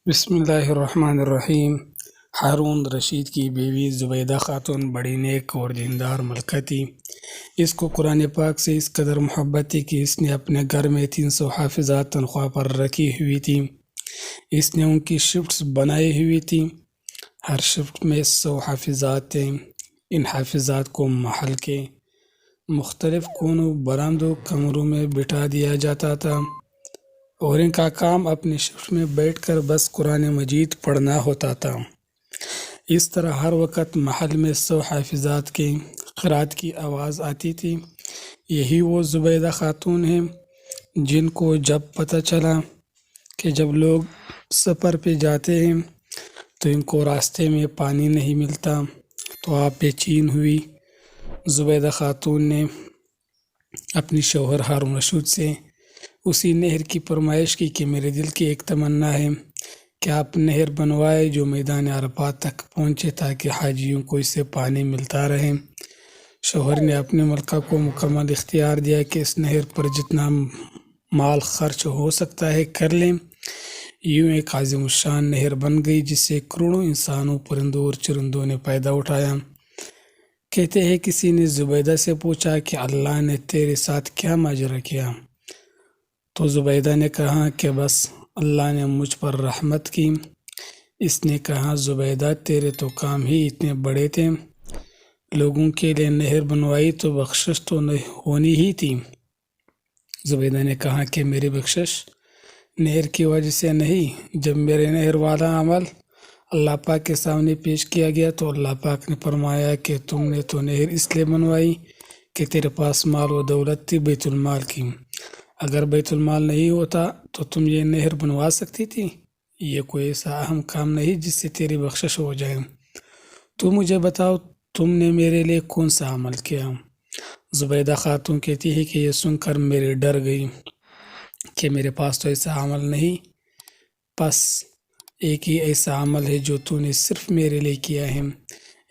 بسم اللہ الرحمن الرحیم۔ ہارون رشید کی بیوی زبیدہ خاتون بڑی نیک اور دیندار ملکہ تھی۔ اس کو قرآن پاک سے اس قدر محبت تھی کہ اس نے اپنے گھر میں 300 حافظات تنخواہ پر رکھی ہوئی تھی۔ اس نے ان کی شفٹس بنائی ہوئی تھی، ہر شفٹ میں 100 حافظات تھے۔ ان حافظات کو محل کے مختلف کونوں برآمدوں کمروں میں بٹھا دیا جاتا تھا اور ان کا کام اپنی شفٹ میں بیٹھ کر بس قرآن مجید پڑھنا ہوتا تھا۔ اس طرح ہر وقت محل میں 100 حافظات کی قرأت کی آواز آتی تھی۔ یہی وہ زبیدہ خاتون ہیں جن کو جب پتہ چلا کہ جب لوگ سفر پہ جاتے ہیں تو ان کو راستے میں پانی نہیں ملتا تو آپ بے چین ہوئی۔ زبیدہ خاتون نے اپنی شوہر ہارون رشید سے اسی نہر کی فرمائش کی کہ میرے دل کی ایک تمنا ہے کہ آپ نہر بنوائے جو میدان عرفات تک پہنچے تاکہ حاجیوں کو اس سے پانی ملتا رہے۔ شوہر نے اپنے ملکہ کو مکمل اختیار دیا کہ اس نہر پر جتنا مال خرچ ہو سکتا ہے کر لیں۔ یوں ایک عظیم الشان نہر بن گئی جس سے کروڑوں انسانوں، پرندوں اور چرندوں نے فائدہ اٹھایا۔ کہتے ہیں کسی نے زبیدہ سے پوچھا کہ اللہ نے تیرے ساتھ کیا ماجرا کیا؟ تو زبیدہ نے کہا کہ بس اللہ نے مجھ پر رحمت کی۔ اس نے کہا زبیدہ تیرے تو کام ہی اتنے بڑے تھے، لوگوں کے لیے نہر بنوائی تو بخشش تو ہونی ہی تھی۔ زبیدہ نے کہا کہ میری بخشش نہر کی وجہ سے نہیں، جب میرے نہر والا عمل اللہ پاک کے سامنے پیش کیا گیا تو اللہ پاک نے فرمایا کہ تم نے تو نہر اس لیے بنوائی کہ تیرے پاس مال و دولت تھی بیت المال کی، اگر بیت المال نہیں ہوتا تو تم یہ نہر بنوا سکتی تھی؟ یہ کوئی ایسا اہم کام نہیں جس سے تیری بخشش ہو جائے۔ تو مجھے بتاؤ تم نے میرے لیے کون سا عمل کیا؟ زبیدہ خاتون کہتی ہے کہ یہ سن کر میرے ڈر گئی کہ میرے پاس تو ایسا عمل نہیں، بس ایک ہی ایسا عمل ہے جو تو نے صرف میرے لیے کیا ہے۔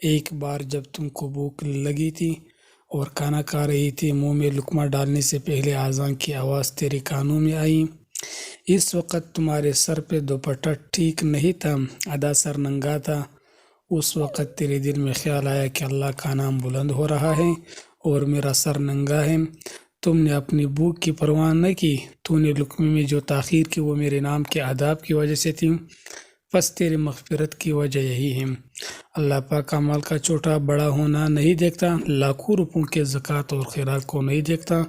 ایک بار جب تم کو بھوک لگی تھی اور کھانا کھا رہی تھی، منہ میں لقمہ ڈالنے سے پہلے اذان کی آواز تیرے کانوں میں آئی۔ اس وقت تمہارے سر پہ دوپٹہ ٹھیک نہیں تھا، آدھا سر ننگا تھا۔ اس وقت تیرے دل میں خیال آیا کہ اللہ کا نام بلند ہو رہا ہے اور میرا سر ننگا ہے۔ تم نے اپنی بھوک کی پرواہ نہ کی، تو نے لقمے میں جو تاخیر کی وہ میرے نام کے آداب کی وجہ سے تھی، بس تیری مغفرت کی وجہ یہی ہے۔ اللہ پاک عمل کا چھوٹا بڑا ہونا نہیں دیکھتا، لاکھوں روپوں کے زکوٰۃ اور خیرات کو نہیں دیکھتا۔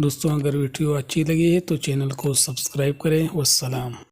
دوستوں اگر ویڈیو اچھی لگی ہے تو چینل کو سبسکرائب کریں۔ والسلام۔